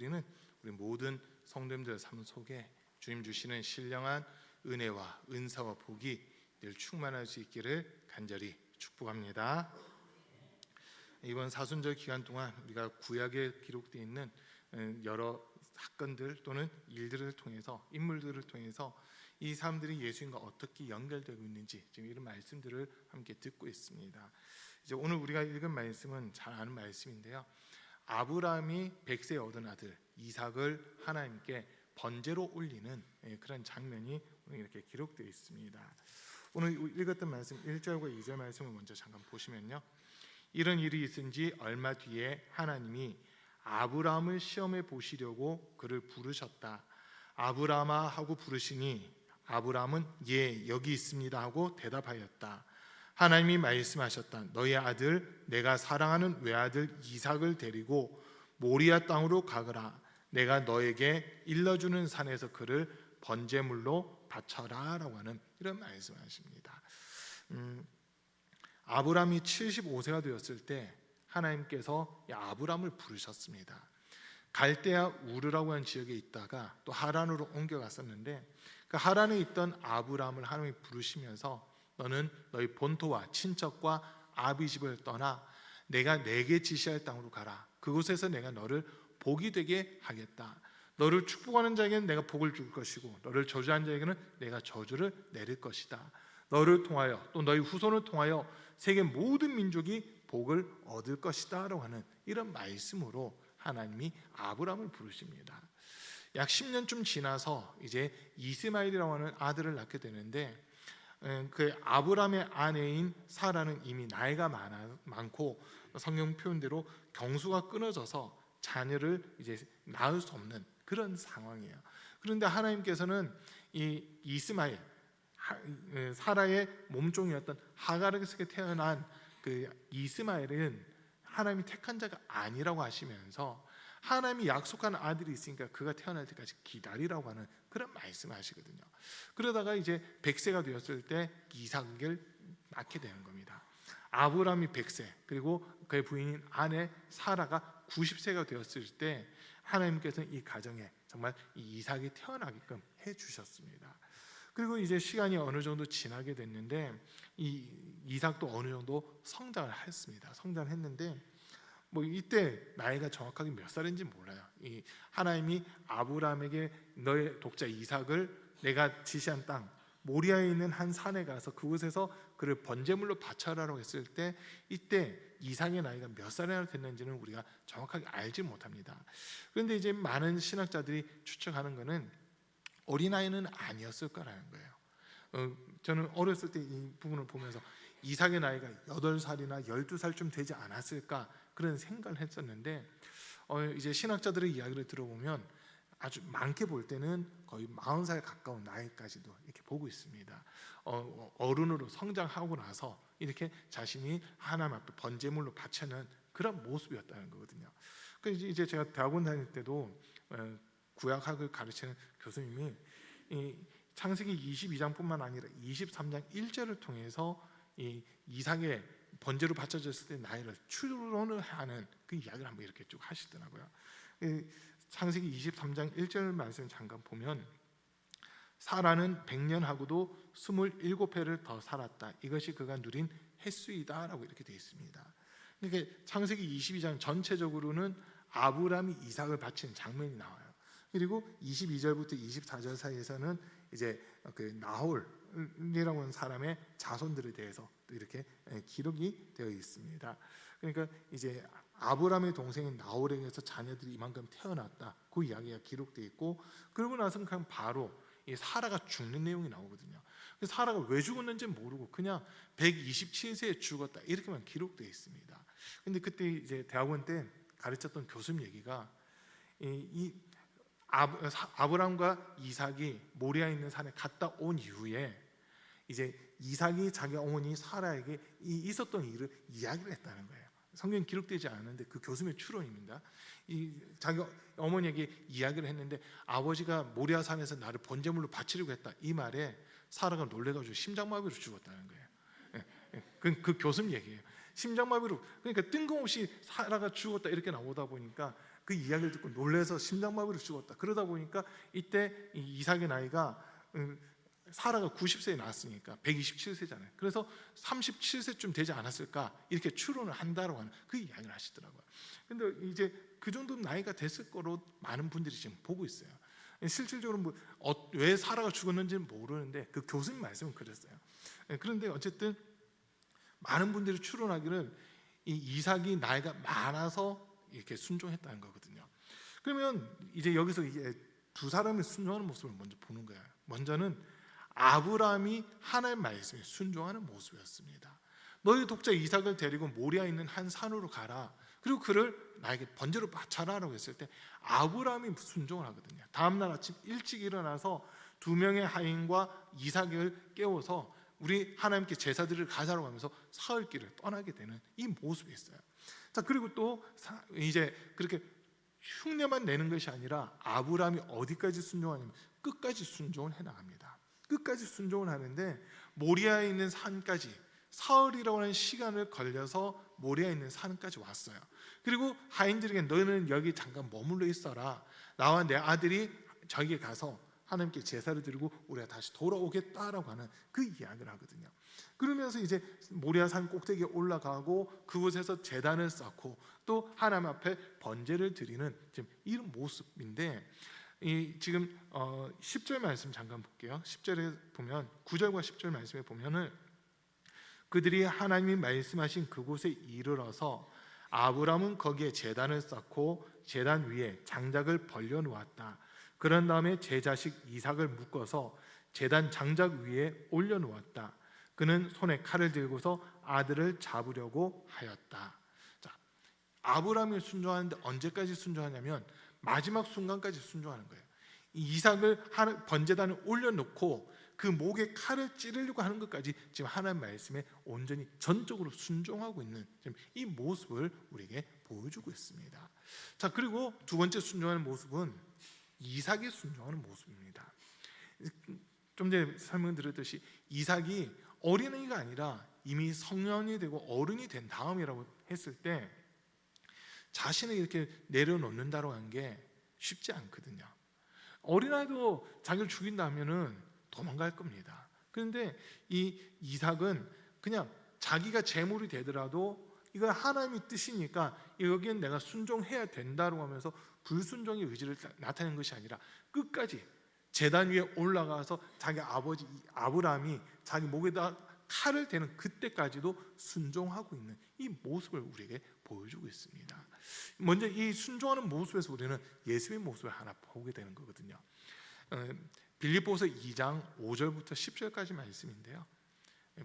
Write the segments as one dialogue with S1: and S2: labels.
S1: 우리는 우리 모든 성도님들 삶 속에 주님 주시는 신령한 은혜와 은사와 복이 늘 충만할 수 있기를 간절히 축복합니다. 이번 사순절 기간 동안 우리가 구약에 기록되어 있는 여러 사건들 또는 일들을 통해서, 인물들을 통해서 이 사람들이 예수님과 어떻게 연결되고 있는지 지금 이런 말씀들을 함께 듣고 있습니다. 이제 오늘 우리가 읽은 말씀은 잘 아는 말씀인데요, 아브라함이 100세에 얻은 아들 이삭을 하나님께 번제로 올리는 그런 장면이 이렇게 기록되어 있습니다. 오늘 읽었던 말씀 1절과 2절 말씀을 먼저 잠깐 보시면요, 이런 일이 있은 지 얼마 뒤에 하나님이 아브라함을 시험해 보시려고 그를 부르셨다. 아브라함아 하고 부르시니 아브라함은 예 여기 있습니다 하고 대답하였다. 하나님이 말씀하셨다. 너의 아들 내가 사랑하는 외아들 이삭을 데리고 모리아 땅으로 가거라. 내가 너에게 일러주는 산에서 그를 번제물로 바쳐라 라고 하는 이런 말씀하십니다. 아브라함이 75세가 되었을 때 하나님께서 아브라함을 부르셨습니다. 갈대아 우르라고 하는 지역에 있다가 또 하란으로 옮겨갔었는데, 그 하란에 있던 아브라함을 하나님이 부르시면서 너는 너희 본토와 친척과 아비 집을 떠나 내가 내게 지시할 땅으로 가라. 그곳에서 내가 너를 복이 되게 하겠다. 너를 축복하는 자에게는 내가 복을 줄 것이고 너를 저주하는 자에게는 내가 저주를 내릴 것이다. 너를 통하여 또 너희 후손을 통하여 세계 모든 민족이 복을 얻을 것이다 라고 하는 이런 말씀으로 하나님이 아브라함을 부르십니다. 약 10년쯤 지나서 이제 이스마엘이라고 하는 아들을 낳게 되는데, 그 아브라함의 아내인 사라는 이미 나이가 많고 성경 표현대로 경수가 끊어져서 자녀를 이제 낳을 수 없는 그런 상황이에요. 그런데 하나님께서는 이 이스마엘, 사라의 몸종이었던 하갈에게 태어난 그 이스마엘은 하나님이 택한 자가 아니라고 하시면서 하나님이 약속한 아들이 있으니까 그가 태어날 때까지 기다리라고 하는 그런 말씀하시거든요. 그러다가 이제 100세가 되었을 때 이삭을 낳게 되는 겁니다. 아브라함이 100세, 그리고 그의 부인인 아내 사라가 90세가 되었을 때 하나님께서는 이 가정에 정말 이 이삭이 태어나게끔 해주셨습니다. 그리고 이제 시간이 어느 정도 지나게 됐는데 이 이삭도 어느 정도 성장을 했습니다. 성장했는데 이때 나이가 정확하게 몇 살인지 몰라요. 이 하나님이 아브라함에게 너의 독자 이삭을 내가 지시한 땅 모리아에 있는 한 산에 가서 그곳에서 그를 번제물로 바쳐라라고 했을 때 이때 이삭의 나이가 몇 살이나 됐는지는 우리가 정확하게 알지 못합니다. 그런데 이제 많은 신학자들이 추측하는 것은 어린아이는 아니었을 거라는 거예요. 저는 어렸을 때 이 부분을 보면서 이삭의 나이가 8살이나 12살쯤 되지 않았을까 그런 생각을 했었는데, 이제 신학자들의 이야기를 들어보면 아주 많게 볼 때는 거의 40살 가까운 나이까지도 이렇게 보고 있습니다. 어른으로 성장하고 나서 이렇게 자신이 하나님 앞에 번제물로 바치는 그런 모습이었다는 거거든요. 그래서 이제 제가 대학원 다닐 때도 구약학을 가르치는 교수님이 이 창세기 22장뿐만 아니라 23장 1절을 통해서 이 이삭의 번제로 바쳐졌을 때 나이를 추론을 하는 그 이야기를 한번 이렇게 쭉 하시더라고요. 창세기 23장 1절 말씀 잠깐 보면 사라는 100년하고도 27해를 더 살았다. 이것이 그가 누린 횟수이다 라고 이렇게 되어 있습니다. 그러니까 창세기 22장 전체적으로는 아브라함이 이삭을 바치는 장면이 나와요. 그리고 22절부터 24절 사이에서는 이제 그 나홀이라고 하는 사람의 자손들에 대해서 또 이렇게 기록이 되어 있습니다. 그러니까 이제 아브라함의 동생인 나홀에게서 자녀들이 이만큼 태어났다, 그 이야기가 기록되어 있고, 그러고 나서는 그냥 바로 이 사라가 죽는 내용이 나오거든요. 사라가 왜 죽었는지 모르고 그냥 127세에 죽었다 이렇게만 기록되어 있습니다. 근데 그때 이제 대학원 때 가르쳤던 교수님 얘기가 이 아브라함과 이삭이 모리아에 있는 산에 갔다 온 이후에 이제 이삭이 자기 어머니 사라에게 있었던 일을 이야기를 했다는 거예요. 성경에 기록되지 않은데 그 교수님의 추론입니다. 자기 어머니에게 이야기를 했는데 아버지가 모리아 산에서 나를 번제물로 바치려고 했다, 이 말에 사라가 놀래가지고 심장마비로 죽었다는 거예요. 그 교수님 얘기예요. 심장마비로. 그러니까 뜬금없이 사라가 죽었다 이렇게 나오다 보니까 그 이야기를 듣고 놀라서 심장마비로 죽었다. 그러다 보니까 이때 이 이삭의 나이가 사라가 90세에 낳았으니까 127세잖아요. 그래서 37세쯤 되지 않았을까 이렇게 추론을 한다고 하는 그 이야기를 하시더라고요. 근데 이제 그 정도 나이가 됐을 거로 많은 분들이 지금 보고 있어요. 실질적으로 왜 사라가 죽었는지는 모르는데 그 교수님 말씀은 그랬어요. 그런데 어쨌든 많은 분들이 추론하기를 이 이삭이 나이가 많아서 이렇게 순종했다는 거거든요. 그러면 이제 여기서 이게 두 사람이 순종하는 모습을 먼저 보는 거예요. 먼저는 아브라함이 하나님의 말씀에 순종하는 모습이었습니다. 너희 독자 이삭을 데리고 모리아에 있는 한 산으로 가라. 그리고 그를 나에게 번제로 바쳐라라고 했을 때 아브라함이 순종을 하거든요. 다음날 아침 일찍 일어나서 두 명의 하인과 이삭을 깨워서 우리 하나님께 제사드리러 가자라고 하면서 사흘길을 떠나게 되는 이 모습이 있어요. 자, 그리고 또 이제 그렇게 흉내만 내는 것이 아니라 아브라함이 어디까지 순종하냐면 끝까지 순종을 해나갑니다. 끝까지 순종을 하는데 모리아에 있는 산까지 사흘이라고 하는 시간을 걸려서 모리아에 있는 산까지 왔어요. 그리고 하인들에게 너희는 여기 잠깐 머물러 있어라. 나와 내 아들이 저기에 가서 하나님께 제사를 드리고 우리가 다시 돌아오겠다라고 하는 그 이야기를 하거든요. 그러면서 이제 모리아 산 꼭대기에 올라가고 그곳에서 제단을 쌓고 또 하나님 앞에 번제를 드리는 지금 이런 모습인데, 지금 10절 말씀 잠깐 볼게요. 10절에 보면 9절과 10절 말씀에 보면은 그들이 하나님이 말씀하신 그곳에 이르러서 아브라함은 거기에 제단을 쌓고 제단 위에 장작을 벌려 놓았다. 그런 다음에 제 자식 이삭을 묶어서 제단 장작 위에 올려 놓았다. 그는 손에 칼을 들고서 아들을 잡으려고 하였다. 자, 아브라함이 순종하는데 언제까지 순종하냐면 마지막 순간까지 순종하는 거예요. 이 이삭을 번제단에 올려놓고 그 목에 칼을 찌르려고 하는 것까지 지금 하나님 말씀에 온전히 전적으로 순종하고 있는 지금 이 모습을 우리에게 보여주고 있습니다. 자, 그리고 두 번째 순종하는 모습은 이삭이 순종하는 모습입니다. 좀 전에 설명드렸듯이 이삭이 어린아이가 아니라 이미 성년이 되고 어른이 된 다음이라고 했을 때 자신을 이렇게 내려놓는다고 하는 게 쉽지 않거든요. 어린아이도 자기를 죽인다면은 도망갈 겁니다. 그런데 이 이삭은 그냥 자기가 제물이 되더라도 이건 하나님의 뜻이니까 여기엔 내가 순종해야 된다고 하면서 불순종의 의지를 나타내는 것이 아니라 끝까지 제단 위에 올라가서 자기 아버지 아브라함이 자기 목에다 칼을 대는 그때까지도 순종하고 있는 이 모습을 우리에게 보여주고 있습니다. 먼저 이 순종하는 모습에서 우리는 예수의 모습을 하나 보게 되는 거거든요. 빌립보서 2장 5절부터 10절까지 말씀인데요.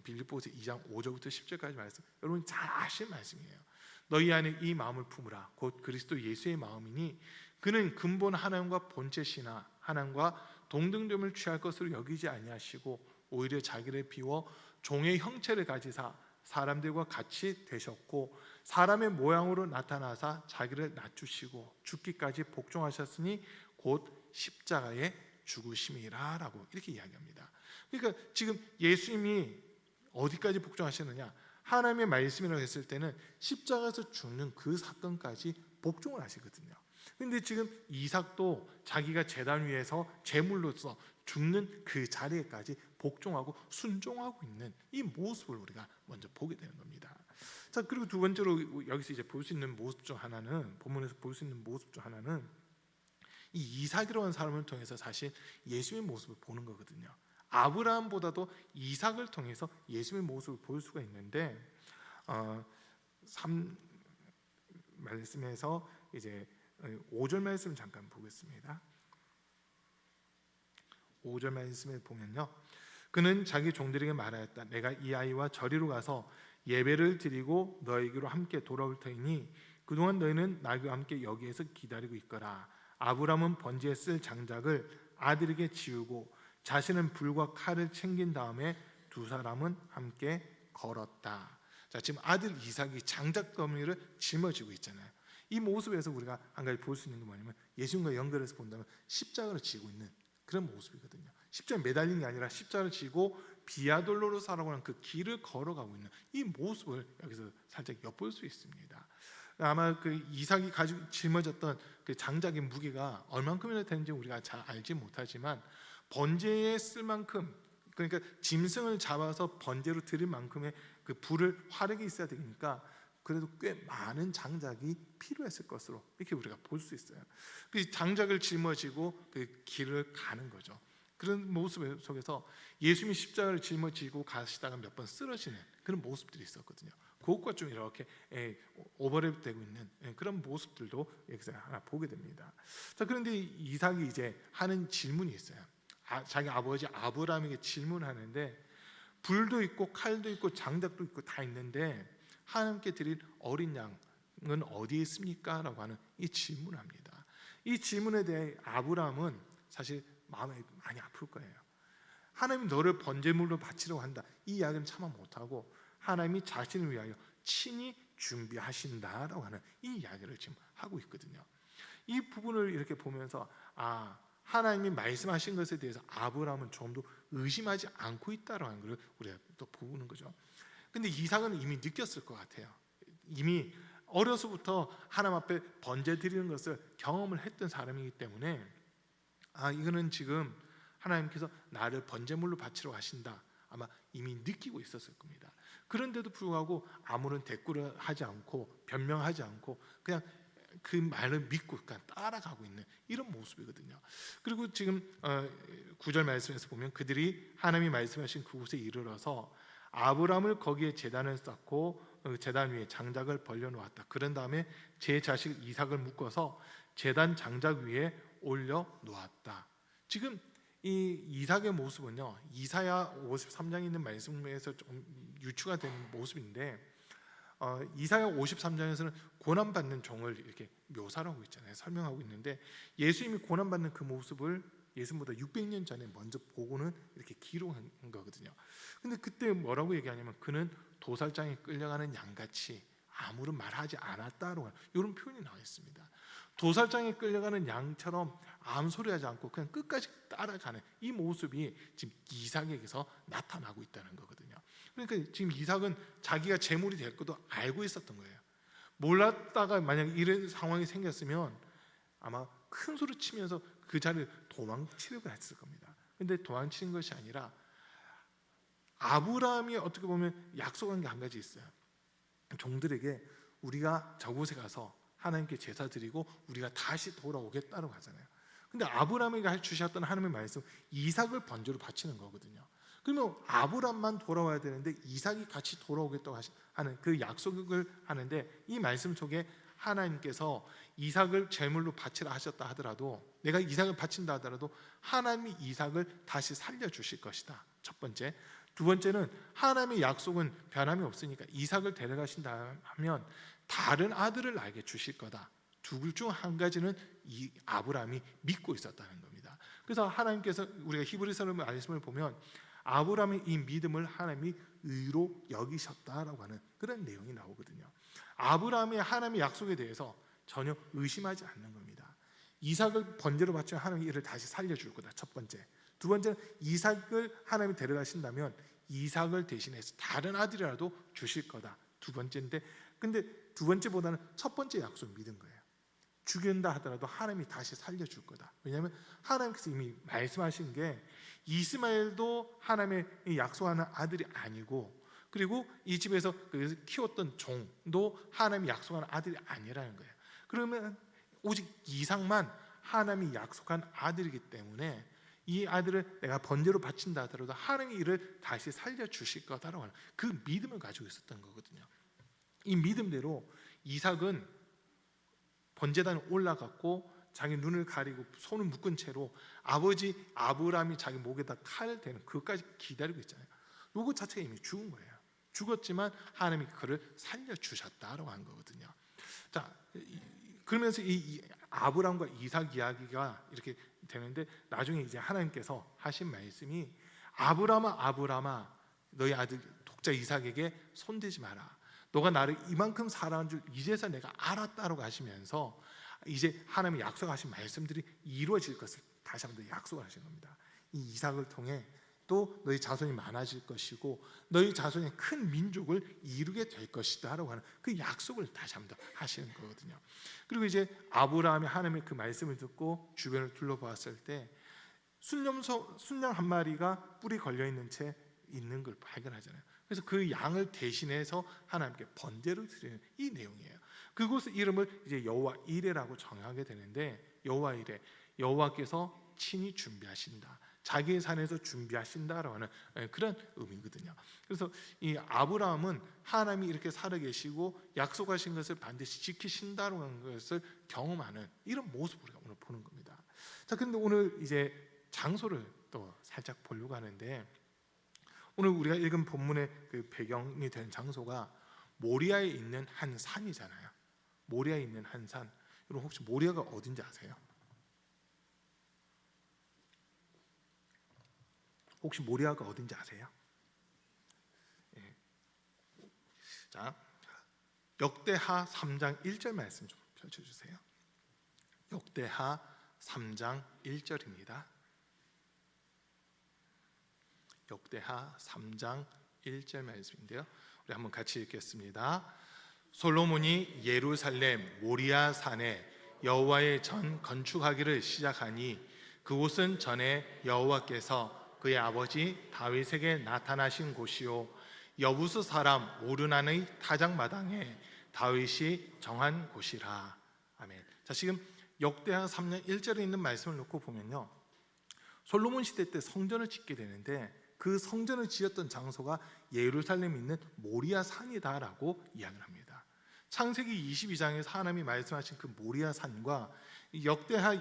S1: 빌립보서 2장 5절부터 10절까지 말씀, 여러분 잘 아실 말씀이에요. 너희 안에 이 마음을 품으라. 곧 그리스도 예수의 마음이니 그는 근본 하나님과 본체시나 하나님과 동등됨을 취할 것으로 여기지 아니하시고 오히려 자기를 비워 종의 형체를 가지사 사람들과 같이 되셨고 사람의 모양으로 나타나사 자기를 낮추시고 죽기까지 복종하셨으니 곧 십자가에 죽으심이라 라고 이렇게 이야기합니다. 그러니까 지금 예수님이 어디까지 복종하셨느냐, 하나님의 말씀이라고 했을 때는 십자가에서 죽는 그 사건까지 복종을 하시거든요. 그런데 지금 이삭도 자기가 제단 위에서 제물로서 죽는 그 자리에까지 복종하고 순종하고 있는 이 모습을 우리가 먼저 보게 되는 겁니다. 자, 그리고 두 번째로 여기서 이제 볼 수 있는 모습 중 하나는, 본문에서 볼 수 있는 모습 중 하나는 이 이삭이라는 사람을 통해서 사실 예수의 모습을 보는 거거든요. 아브라함보다도 이삭을 통해서 예수의 모습을 볼 수가 있는데 3 말씀에서 이제 5절 말씀을 잠깐 보겠습니다. 5절 말씀을 보면요, 그는 자기 종들에게 말하였다. 내가 이 아이와 저리로 가서 예배를 드리고 너희에게로 함께 돌아올 터이니 그동안 너희는 나와 함께 여기에서 기다리고 있거라. 아브라함은 번제에 쓸 장작을 아들에게 지우고 자신은 불과 칼을 챙긴 다음에 두 사람은 함께 걸었다. 자, 지금 아들 이삭이 장작 더미를 짊어지고 있잖아요. 이 모습에서 우리가 한 가지 볼 수 있는 게 뭐냐면 예수님과 연결해서 본다면 십자가를 지고 있는 그런 모습이거든요. 십자가에 매달린 게 아니라 십자가를 지고 비아돌로로사라고 하는 그 길을 걸어가고 있는 이 모습을 여기서 살짝 엿볼 수 있습니다. 아마 그 이삭이 가지고 짊어졌던 그 장작의 무게가 얼만큼이나 되는지 우리가 잘 알지 못하지만 번제에 쓸 만큼, 그러니까 짐승을 잡아서 번제로 드릴 만큼의 그 불을 화력이 있어야 되니까 그래도 꽤 많은 장작이 필요했을 것으로 이렇게 우리가 볼 수 있어요. 그 장작을 짊어지고 그 길을 가는 거죠. 그런 모습 속에서 예수님이 십자가를 짊어지고 가시다가 몇 번 쓰러지는 그런 모습들이 있었거든요. 그것과 좀 이렇게 오버랩되고 있는 그런 모습들도 여기서 하나 보게 됩니다. 자, 그런데 이삭이 이제 하는 질문이 있어요. 자기 아버지 아브라함에게 질문하는데, 불도 있고 칼도 있고 장작도 있고 다 있는데 하나님께 드릴 어린 양은 어디에 있습니까? 라고 하는 이 질문을 합니다. 이 질문에 대해 아브라함은 사실 마음이 많이 아플 거예요. 하나님이 너를 번제물로 바치려고 한다, 이 이야기는 참아 못하고 하나님이 자신을 위하여 친히 준비하신다라고 하는 이 이야기를 지금 하고 있거든요. 이 부분을 이렇게 보면서 하나님이 말씀하신 것에 대해서 아브라함은 좀 더 의심하지 않고 있다라는 걸 우리가 또 보는 거죠. 근데 이삭은 이미 느꼈을 것 같아요. 이미 어려서부터 하나님 앞에 번제 드리는 것을 경험을 했던 사람이기 때문에 이거는 지금 하나님께서 나를 번제물로 바치러 가신다, 아마 이미 느끼고 있었을 겁니다. 그런데도 불구하고 아무런 대꾸를 하지 않고 변명하지 않고 그냥 그 말을 믿고 그냥 따라가고 있는 이런 모습이거든요. 그리고 지금 9절 말씀에서 보면 그들이 하나님이 말씀하신 그곳에 이르러서 아브라함을 거기에 제단을 쌓고 제단 위에 장작을 벌려놓았다. 그런 다음에 제 자식 이삭을 묶어서 제단 장작 위에 올려 놓았다. 지금 이 이삭의 모습은요, 이사야 53장에 있는 말씀에서 좀 유추가 된 모습인데, 이사야 53장에서는 고난받는 종을 이렇게 묘사를 하고 있잖아요. 설명하고 있는데, 예수님이 고난받는 그 모습을 예수님보다 600년 전에 먼저 보고는 이렇게 기록한 거거든요. 근데 그때 뭐라고 얘기하냐면 그는 도살장에 끌려가는 양같이 아무런 말하지 않았다라고 이런 표현이 나와 있습니다. 도살장에 끌려가는 양처럼 아무 소리 하지 않고 그냥 끝까지 따라가는 이 모습이 지금 이삭에게서 나타나고 있다는 거거든요. 그러니까 지금 이삭은 자기가 제물이 될 것도 알고 있었던 거예요. 몰랐다가 만약 이런 상황이 생겼으면 아마 큰 소리 치면서 그 자리를 도망치려고 했을 겁니다. 근데 도망치는 것이 아니라 아브라함이 어떻게 보면 약속한 게 한 가지 있어요. 종들에게 우리가 저곳에 가서 하나님께 제사 드리고 우리가 다시 돌아오겠다고 하잖아요. 근데 아브라함에게 주셨던 하나님의 말씀, 이삭을 번제로 바치는 거거든요. 그러면 아브라함만 돌아와야 되는데 이삭이 같이 돌아오겠다고 하는 그 약속을 하는데, 이 말씀 속에 하나님께서 이삭을 제물로 바치라 하셨다 하더라도, 내가 이삭을 바친다 하더라도 하나님이 이삭을 다시 살려주실 것이다. 첫 번째. 두 번째는 하나님의 약속은 변함이 없으니까 이삭을 데려가신다 하면 다른 아들을 나에게 주실 거다. 둘 중 한 가지는 이 아브라함이 믿고 있었다는 겁니다. 그래서 하나님께서 우리가 히브리서 말씀을 보면 아브라함의 이 믿음을 하나님이 의로 여기셨다라고 하는 그런 내용이 나오거든요. 아브라함의 하나님의 약속에 대해서 전혀 의심하지 않는 겁니다. 이삭을 번제로 바치면 하나님이 이를 다시 살려줄 거다. 첫 번째. 두 번째는 이삭을 하나님이 데려가신다면 이삭을 대신해서 다른 아들이라도 주실 거다. 두 번째인데, 근데 두 번째보다는 첫 번째 약속 믿은 거예요. 죽인다 하더라도 하나님이 다시 살려줄 거다. 왜냐하면 하나님께서 이미 말씀하신 게 이스마엘도 하나님의 약속하는 아들이 아니고, 그리고 이 집에서 키웠던 종도 하나님이 약속하는 아들이 아니라는 거예요. 그러면 오직 이삭만 하나님이 약속한 아들이기 때문에 이 아들을 내가 번제로 바친다 하더라도 하나님이 이를 다시 살려주실 거다라고 하는 그 믿음을 가지고 있었던 거거든요. 이 믿음대로 이삭은 번제단에 올라갔고 자기 눈을 가리고 손을 묶은 채로 아버지 아브라함이 자기 목에다 칼을 대는 그것까지 기다리고 있잖아요. 이거 자체가 이미 죽은 거예요. 죽었지만 하나님이 그를 살려주셨다라고 하는 거거든요. 자, 그러면서 이 아브라함과 이삭 이야기가 이렇게 되는데, 나중에 이제 하나님께서 하신 말씀이 아브라함아 아브라함아 너희 아들 독자 이삭에게 손대지 마라. 너가 나를 이만큼 사랑한 줄 이제서 내가 알았다라고 하시면서 이제 하나님이 약속하신 말씀들이 이루어질 것을 다시 한번 약속을 하신 겁니다. 이 이삭을 통해 또 너희 자손이 많아질 것이고 너희 자손이 큰 민족을 이루게 될 것이다 라고 하는 그 약속을 다시 한번 하시는 거거든요. 그리고 이제 아브라함이 하나님의 그 말씀을 듣고 주변을 둘러보았을 때 순양 한 마리가 뿔이 걸려있는 채 있는 걸 발견하잖아요. 그래서 그 양을 대신해서 하나님께 번제를 드리는 이 내용이에요. 그곳 이름을 이제 여호와 이레라고 정하게 되는데, 여호와 이레, 여호와께서 친히 준비하신다, 자기의 산에서 준비하신다라고 하는 그런 의미거든요. 그래서 이 아브라함은 하나님이 이렇게 살아계시고 약속하신 것을 반드시 지키신다라고 하는 것을 경험하는 이런 모습을 우리가 오늘 보는 겁니다. 자, 그런데 오늘 이제 장소를 또 살짝 보려고 하는데, 오늘 우리가 읽은 본문의 그 배경이 된 장소가 모리아에 있는 한 산이잖아요. 모리아에 있는 한 산. 여러분 혹시 모리아가 어딘지 아세요? 혹시 모리아가 어딘지 아세요? 예. 자, 역대하 3장 1절 말씀 좀 펼쳐주세요. 역대하 3장 1절입니다. 역대하 3장 1절 말씀인데요, 우리 한번 같이 읽겠습니다. 솔로몬이 예루살렘 모리아 산에 여호와의 전 건축하기를 시작하니 그곳은 전에 여호와께서 그의 아버지 다윗에게 나타나신 곳이요 여부스 사람 오르난의 타작마당에 다윗이 정한 곳이라. 아멘. 자, 지금 역대하 3장 1절에 있는 말씀을 놓고 보면요, 솔로몬 시대 때 성전을 짓게 되는데 그 성전을 지었던 장소가 예루살렘에 있는 모리아 산이다라고 이야기를 합니다. 창세기 22장에서 하나님이 말씀하신 그 모리아 산과 역대하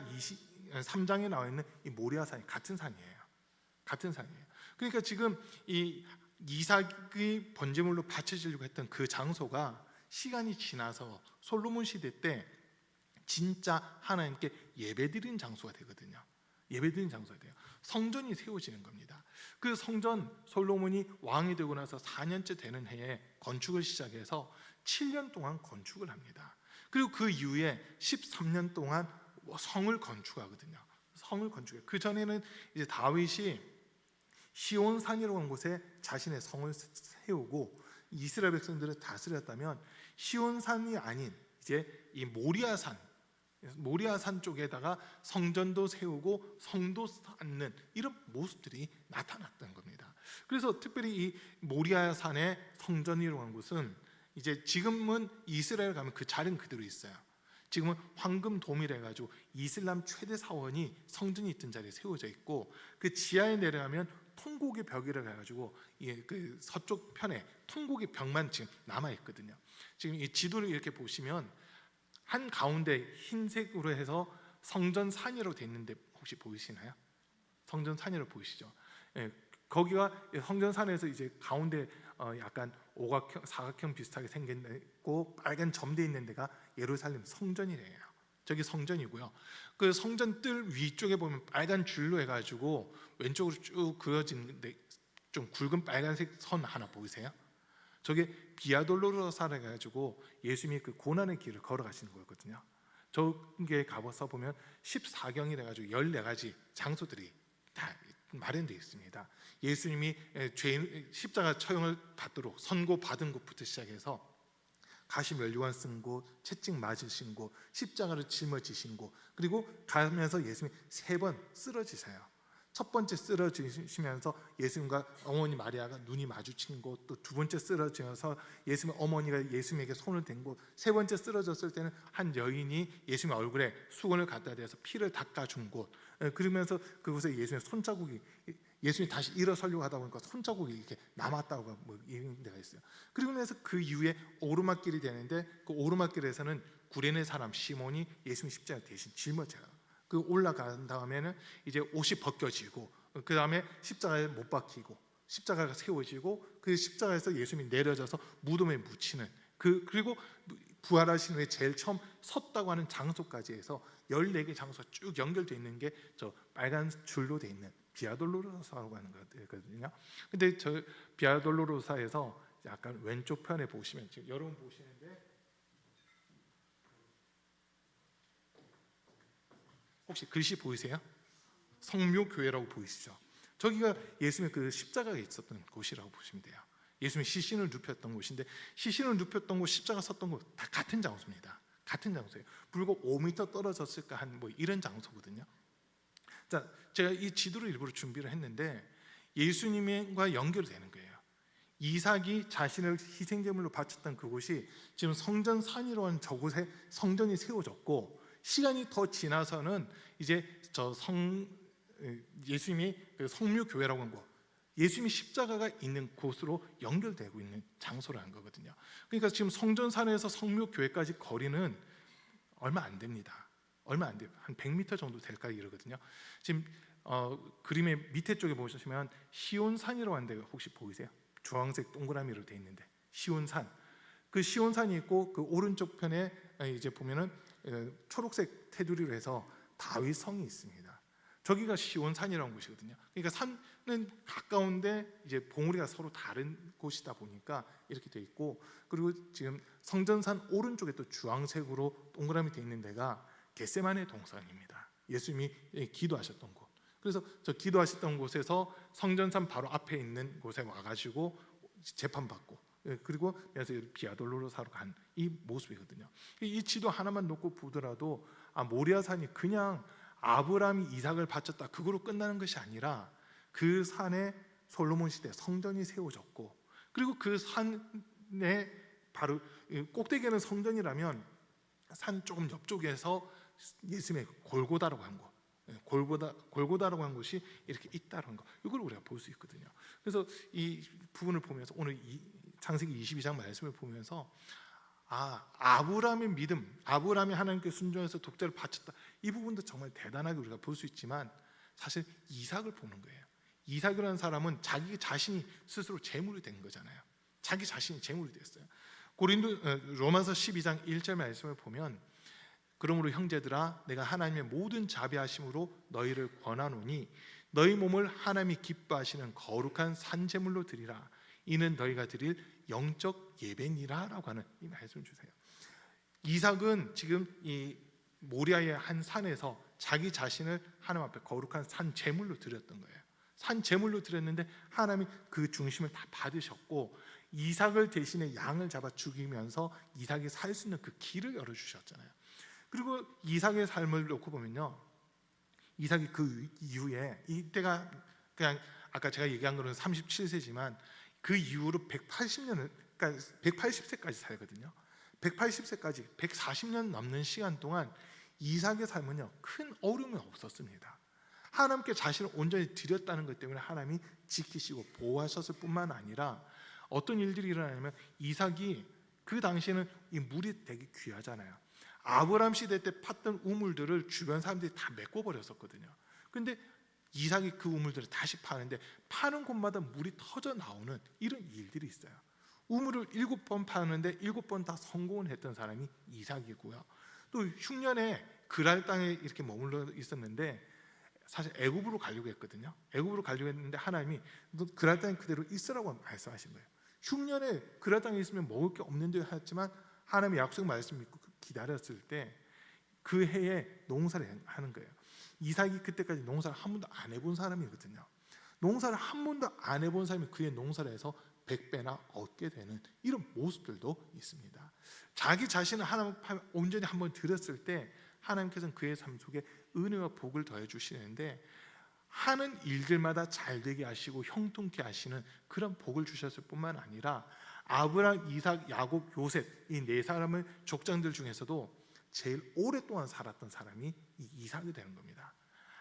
S1: 3장에 나와 있는 이 모리아 산이 같은 산이에요. 같은 산이에요. 그러니까 지금 이 이삭의 번제물로 바쳐지려고 했던 그 장소가 시간이 지나서 솔로몬 시대 때 진짜 하나님께 예배드리는 장소가 되거든요. 예배드리는 장소가 돼요. 성전이 세워지는 겁니다. 그 성전, 솔로몬이 왕이 되고 나서 4년째 되는 해에 건축을 시작해서 7년 동안 건축을 합니다. 그리고 그 이후에 13년 동안 성을 건축하거든요. 성을 건축해요. 그 전에는 이제 다윗이 시온산이라고 하는 곳에 자신의 성을 세우고 이스라엘 백성들을 다스렸다면, 시온산이 아닌 이제 이 모리아산 쪽에다가 성전도 세우고 성도 쌓는 이런 모습들이 나타났던 겁니다. 그래서 특별히 이 모리아산의 성전이라고 하는 곳은 이제 지금은 이스라엘 가면 그 자리는 그대로 있어요. 지금은 황금돔이라 해가지고 이슬람 최대 사원이 성전이 있던 자리에 세워져 있고, 그 지하에 내려가면 통곡의 벽이라 해가지고 그 서쪽 편에 통곡의 벽만 지금 남아 있거든요. 지금 이 지도를 이렇게 보시면 한 가운데 흰색으로 해서 성전산이라고 되어 있는데 혹시 보이시나요? 성전산이라고 보이시죠? 예, 거기가 성전산에서 이제 가운데 약간 오각형, 사각형 비슷하게 생겼고 빨간 점돼 있는 데가 예루살렘 성전이래요. 저기 성전이고요. 그 성전 뜰 위쪽에 보면 빨간 줄로 해가지고 왼쪽으로 쭉 그어진데 좀 굵은 빨간색 선 하나 보이세요? 저게 비아돌로로사라 해가지고 예수님이 그 고난의 길을 걸어가시는 거거든요. 저게 가봐서 보면 14경이라 해가지고 14가지 장소들이 다 마련되어 있습니다. 예수님이 십자가 처형을 받도록 선고받은 곳부터 시작해서 가시 면류관 쓴 곳, 채찍 맞으신 곳, 십자가를 짊어지신 곳, 그리고 가면서 예수님이 3번 쓰러지세요. 첫 번째 쓰러지시면서 예수님과 어머니 마리아가 눈이 마주친 곳, 또 두 번째 쓰러지면서 예수님 어머니가 예수님에게 손을 댄 곳, 세 번째 쓰러졌을 때는 한 여인이 예수님 얼굴에 수건을 갖다 대서 피를 닦아준 곳, 그러면서 그곳에 예수님의 손자국이, 예수님이 다시 일어서려고 하다 보니까 손자국이 이렇게 남았다고 뭐 이런 데가 있어요. 그리고 나서 그 이후에 오르막길이 되는데 그 오르막길에서는 구레네 사람 시몬이 예수님 십자가 대신 짊어져요. 그 올라간 다음에는 이제 옷이 벗겨지고, 그 다음에 십자가에 못 박히고 십자가가 세워지고, 그 십자가에서 예수님이 내려져서 무덤에 묻히는 그리고 부활하신 후에 제일 처음 섰다고 하는 장소까지 해서 14개 장소가 쭉 연결되어 있는 게 저 빨간 줄로 되어 있는 비아돌로로사라고 하는 거거든요. 근데 저 비아돌로로사에서 약간 왼쪽 편에 보시면 지금 여러분 보시는데 혹시 글씨 보이세요? 성묘교회라고 보이시죠? 저기가 예수님의 그 십자가가 있었던 곳이라고 보시면 돼요. 예수님이 시신을 눕혔던 곳인데, 시신을 눕혔던 곳, 십자가 섰던 곳 다 같은 장소입니다. 같은 장소예요. 불과 5m 떨어졌을까 한 뭐 이런 장소거든요. 자, 제가 이 지도를 일부러 준비를 했는데 예수님과 연결이 되는 거예요. 이삭이 자신을 희생제물로 바쳤던 그곳이 지금 성전산이라고 하는 저곳에 성전이 세워졌고, 시간이 더 지나서는 이제 예수님이 그 성묘교회라고 한 곳, 예수님이 십자가가 있는 곳으로 연결되고 있는 장소라는 거거든요. 그러니까 지금 성전산에서 성묘교회까지 거리는 얼마 안 됩니다. 얼마 안 돼요. 한 100m 정도 될까 이러거든요. 지금 그림의 밑에 쪽에 보시면 시온산이라고 하는 데가 혹시 보이세요? 주황색 동그라미로 되어 있는데, 시온산. 그 시온산이 있고 그 오른쪽 편에 이제 보면은 초록색 테두리로 해서 다윗성이 있습니다. 저기가 시온산이라는 곳이거든요. 그러니까 산은 가까운데 이제 봉우리가 서로 다른 곳이다 보니까 이렇게 돼 있고, 그리고 지금 성전산 오른쪽에 또 주황색으로 동그라미 되어 있는 데가 겟세마네 동산입니다. 예수님이 기도하셨던 곳. 그래서 저 기도하셨던 곳에서 성전산 바로 앞에 있는 곳에 와가지고 재판받고, 그리고 그래서 비아돌로로사로 간 이 모습이거든요. 이 지도 하나만 놓고 보더라도 모리아산이 그냥 아브라함이 이삭을 바쳤다 그거로 끝나는 것이 아니라, 그 산에 솔로몬 시대 성전이 세워졌고, 그리고 그 산에 바로 꼭대기에는 성전이라면 산 조금 옆쪽에서 예수님의 골고다라고 한 곳, 골고다라고 한 곳이 이렇게 있다는 거, 이걸 우리가 볼 수 있거든요. 그래서 이 부분을 보면서 오늘 창세기 22장 말씀을 보면서 아브라함의 믿음, 아브라함이 하나님께 순종해서 독자를 바쳤다, 이 부분도 정말 대단하게 우리가 볼 수 있지만, 사실 이삭을 보는 거예요. 이삭이라는 사람은 자기 자신이 스스로 제물이 된 거잖아요. 자기 자신이 제물이 됐어요. 로마서 12장 1절 말씀을 보면, 그러므로 형제들아, 내가 하나님의 모든 자비하심으로 너희를 권하노니 너희 몸을 하나님이 기뻐하시는 거룩한 산제물로 드리라. 이는 너희가 드릴 영적 예배니라라고 하는 이 말씀을 주세요. 이삭은 지금 이 모리아의 한 산에서 자기 자신을 하나님 앞에 거룩한 산 제물로 드렸던 거예요. 산 제물로 드렸는데 하나님이 그 중심을 다 받으셨고, 이삭을 대신에 양을 잡아 죽이면서 이삭이 살 수 있는 그 길을 열어주셨잖아요. 그리고 이삭의 삶을 놓고 보면요, 이삭이 그 이후에, 이때가 그냥 아까 제가 얘기한 거는 37세지만 그 이후로 180년을, 그러니까 180세까지 살거든요. 180세까지 140년 넘는 시간 동안 이삭의 삶은요, 큰 어려움이 없었습니다. 하나님께 자신을 온전히 드렸다는 것 때문에 하나님이 지키시고 보호하셨을 뿐만 아니라, 어떤 일들이 일어나냐면, 이삭이 그 당시에는 이 물이 되게 귀하잖아요. 아브라함 시대 때 팠던 우물들을 주변 사람들이 다 메꿔버렸었거든요. 근데 이삭이 그 우물들을 다시 파는데, 파는 곳마다 물이 터져 나오는 이런 일들이 있어요. 우물을 7번 파는데 7번 다 성공을 했던 사람이 이삭이고요. 또 흉년에 그랄 땅에 이렇게 머물러 있었는데, 사실 애굽으로 가려고 했거든요. 애굽으로 가려고 했는데 하나님이 너 그랄 땅에 그대로 있으라고 말씀하신 거예요. 흉년에 그랄 땅에 있으면 먹을 게 없는데 하였지만, 하나님의 약속 말씀 믿고 기다렸을 때 그 해에 농사를 하는 거예요. 이삭이 그때까지 농사를 한 번도 안 해본 사람이거든요. 농사를 한 번도 안 해본 사람이 그의 농사를 해서 100배나 얻게 되는 이런 모습들도 있습니다. 자기 자신을 하나님 온전히 한번 드렸을 때 하나님께서는 그의 삶 속에 은혜와 복을 더해 주시는데, 하는 일들마다 잘 되게 하시고 형통케 하시는 그런 복을 주셨을 뿐만 아니라, 아브라함, 이삭, 야곱, 요셉 이 네 사람의 족장들 중에서도 제일 오랫동안 살았던 사람이 이 이삭이 되는 겁니다.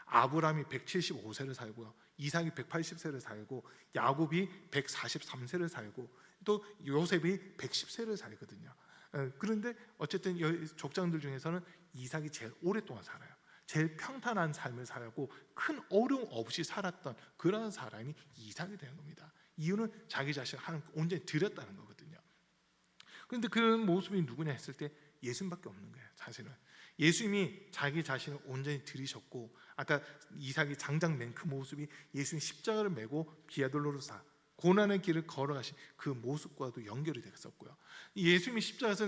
S1: 아브라함이 175세를 살고요, 이삭이 180세를 살고, 야곱이 143세를 살고, 또 요셉이 110세를 살거든요. 그런데 어쨌든 족장들 중에서는 이삭이 제일 오랫동안 살아요. 제일 평탄한 삶을 살고 큰 어려움 없이 살았던 그런 사람이 이삭이 되는 겁니다. 이유는 자기 자신을 하나님께 온전히 드렸다는 거거든요. 그런데 그런 모습이 누구냐 했을 때 예수님밖에 없는 거예요. 사실은 예수님이 자기 자신을 온전히 드리셨고, 아까 이삭이 장장 맨 그 모습이 예수님 십자가를 메고 비아돌로로사 고난의 길을 걸어가신 그 모습과도 연결이 됐었고요. 예수님이 십자가에서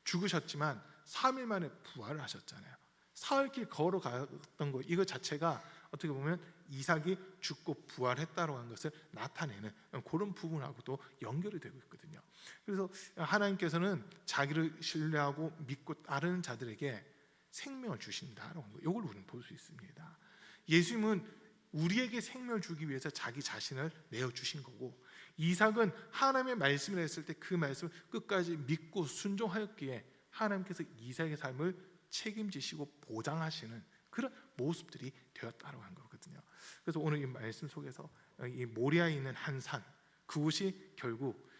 S1: 죽으셨지만 3일 만에 부활을 하셨잖아요. 사흘길 걸어갔던 거 이거 자체가 어떻게 보면 이삭이 죽고 부활했다고 하는 것을 나타내는 그런 부분하고도 연결이 되고 있거든요. 그래서 하나님께서는 자기를 신뢰하고 믿고 따르는 자들에게 생명을 주신다라고 하는 거, 이걸 우리는 볼 수 있습니다. 예수님은 우리에게 생명을 주기 위해서 자기 자신을 내어주신 거고, 이삭은 하나님의 말씀을 했을 때 그 말씀을 끝까지 믿고 순종하였기에 하나님께서 이삭의 삶을 책임지시고 보장하시는 그런 모습들이 되었다고 한 거거든요. 그래서 오늘 이 말씀 속에서 이 모리아에 있는 한 산, 그곳이 결국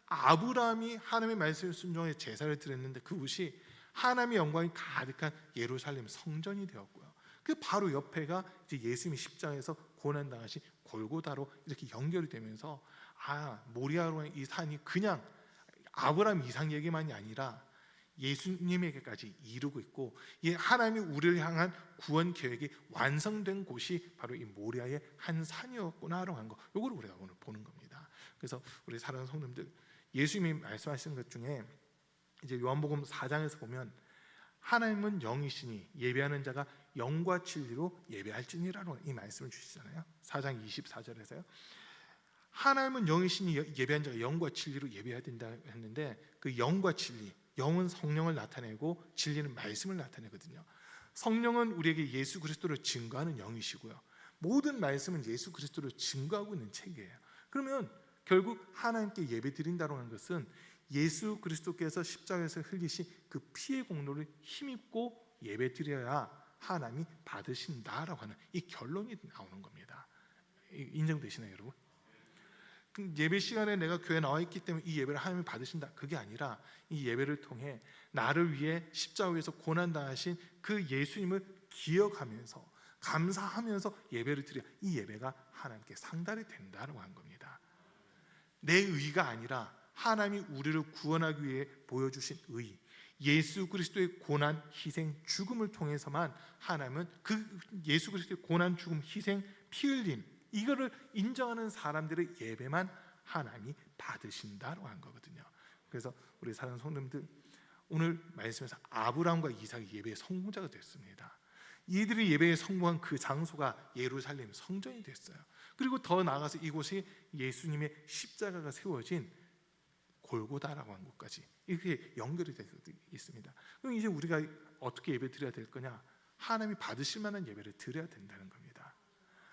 S1: 아브라함이 하나님의 말씀을 순종해 제사를 드렸는데 그곳이 하나님의 영광이 가득한 예루살렘 성전이 되었고요. 그 바로 옆에가 이제 예수님이 십자가에서 고난 당하신 골고다로 이렇게 연결이 되면서 모리아로 이 산이 그냥 아브라함 이삭에게만이 아니라 예수님에게까지 이루고 있고, 하나님이 우리를 향한 구원 계획이 완성된 곳이 바로 이 모리아의 한 산이었구나라고 하는 거, 이걸 우리가 오늘 보는 겁니다. 그래서 우리 사랑하는 성도님들, 예수님이 말씀하시는 것 중에 이제 요한복음 4장에서 보면 하나님은 영이시니 예배하는 자가 영과 진리로 예배할지니라고 이 말씀을 주시잖아요. 4장 24절에서요. 하나님은 영이시니 예배하는 자가 영과 진리로 예배해야 된다 했는데, 그 영과 진리, 영은 성령을 나타내고 진리는 말씀을 나타내거든요. 성령은 우리에게 예수 그리스도를 증거하는 영이시고요, 모든 말씀은 예수 그리스도를 증거하고 있는 책이에요. 그러면 결국 하나님께 예배드린다고 하는 것은 예수 그리스도께서 십자가에서 흘리신 그 피의 공로를 힘입고 예배드려야 하나님이 받으신다라고 하는 이 결론이 나오는 겁니다. 인정되시나요, 여러분? 예배 시간에 내가 교회에 나와 있기 때문에 이 예배를 하나님이 받으신다, 그게 아니라 이 예배를 통해 나를 위해 십자가에서 고난당하신 그 예수님을 기억하면서 감사하면서 예배를 드려 이 예배가 하나님께 상달이 된다고 하는 겁니다. 내 의가 아니라 하나님이 우리를 구원하기 위해 보여주신 의, 예수 그리스도의 고난, 희생, 죽음을 통해서만 하나님은 그 예수 그리스도의 고난, 죽음, 희생, 피 흘림, 이거를 인정하는 사람들의 예배만 하나님이 받으신다고 한 거거든요. 그래서 우리 사랑하는 성도님들, 오늘 말씀에서 아브라함과 이삭이 예배의 성공자가 됐습니다. 이들이 예배에 성공한 그 장소가 예루살렘 성전이 됐어요. 그리고 더 나아가서 이곳이 예수님의 십자가가 세워진 골고다라고 하는 곳까지 이렇게 연결이 되어 있습니다. 그럼 이제 우리가 어떻게 예배 드려야 될 거냐? 하나님이 받으실 만한 예배를 드려야 된다는 겁니다.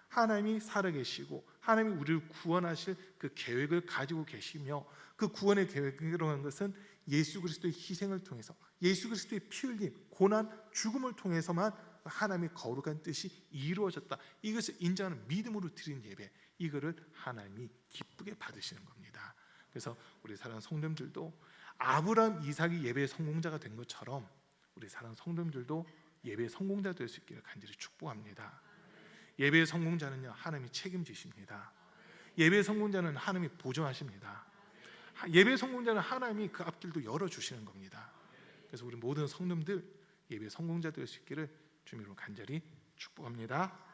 S1: 하나님이 살아계시고 하나님이 우리를 구원하실 그 계획을 가지고 계시며, 그 구원의 계획이라고 하는 것은 예수 그리스도의 희생을 통해서, 예수 그리스도의 피 흘림, 고난, 죽음을 통해서만 하나님의 거룩한 뜻이 이루어졌다, 이것을 인정하는 믿음으로 드린 예배, 이거를 하나님이 기쁘게 받으시는 겁니다. 그래서 우리 사랑하는 성도님들도 아브라함, 이삭이 예배의 성공자가 된 것처럼 우리 사랑하는 성도님들도 예배의 성공자 될 수 있기를 간절히 축복합니다. 예배의 성공자는요, 하나님이 책임지십니다. 예배의 성공자는 하나님이 보존하십니다. 예배의 성공자는 하나님이 그 앞길도 열어주시는 겁니다. 그래서 우리 모든 성도님들 예배의 성공자 될 수 있기를 주님으로 간절히 축복합니다.